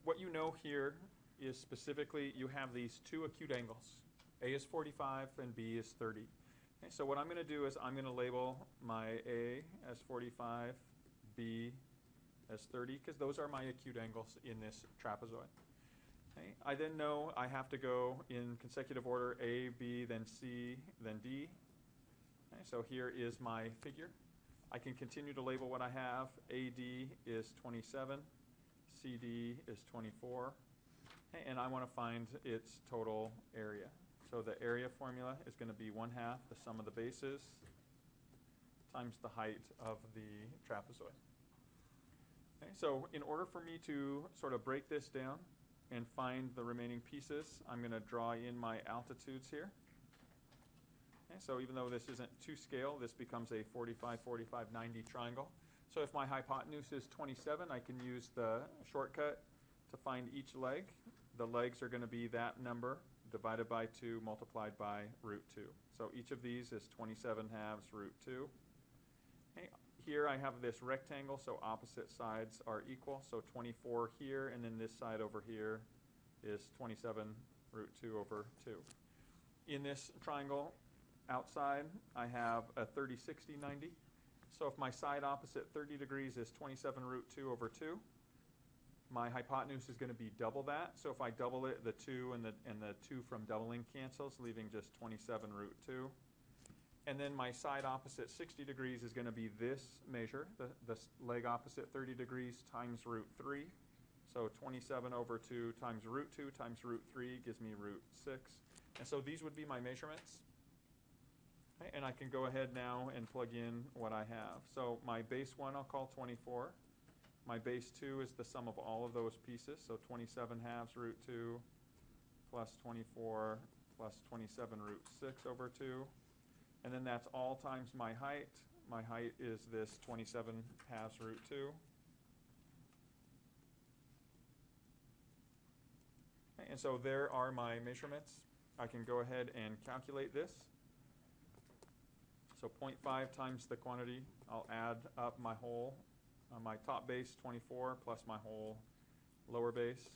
What you know here is specifically you have these two acute angles. A is 45 and B is 30. Okay, so what I'm going to do is I'm going to label my A as 45, B as 30, because those are my acute angles in this trapezoid. Okay, I then know I have to go in consecutive order A, B, then C, then D. Okay, so here is my figure. I can continue to label what I have. AD is 27, CD is 24, okay, and I want to find its total area. So the area formula is going to be 1/2 the sum of the bases times the height of the trapezoid. Okay, so in order for me to sort of break this down and find the remaining pieces, I'm going to draw in my altitudes here. Okay, so even though this isn't to scale, this becomes a 45, 45, 90 triangle. So if my hypotenuse is 27, I can use the shortcut to find each leg. The legs are going to be that number divided by 2 multiplied by root 2. So each of these is 27/2 root 2. Okay, here I have this rectangle, so opposite sides are equal. So 24 here, and then this side over here is 27 root 2 over 2. In this triangle outside, I have a 30, 60, 90. So if my side opposite 30 degrees is 27 root 2 over 2, my hypotenuse is going to be double that. So if I double it, the 2 and the 2 from doubling cancels, leaving just 27 root 2. And then my side opposite 60 degrees is going to be this measure, the leg opposite 30 degrees times root 3. So 27 over 2 times root 2 times root 3 gives me root 6. And so these would be my measurements. Okay, and I can go ahead now and plug in what I have. So my base 1 I'll call 24. My base 2 is the sum of all of those pieces, so 27/2 root 2 plus 24 plus 27 root 6 over 2. And then that's all times my height. My height is this 27/2 root 2. Okay, and so there are my measurements. I can go ahead and calculate this. So 0.5 times the quantity. I'll add up my whole. My top base, 24, plus my whole lower base,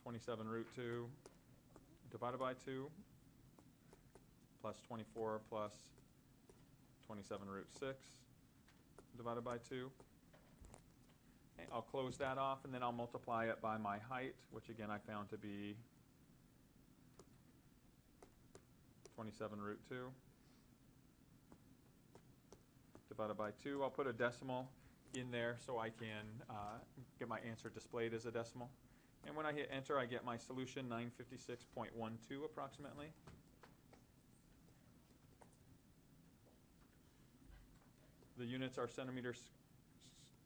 27 root 2 divided by 2, plus 24 plus 27 root 6 divided by 2. Okay, I'll close that off, and then I'll multiply it by my height, which again I found to be 27 root 2. Divided by 2. I'll put a decimal in there so I can get my answer displayed as a decimal. And when I hit enter, I get my solution, 956.12 approximately. The units are centimeters.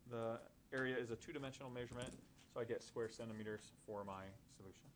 The area is a 2-dimensional measurement, so I get square centimeters for my solution.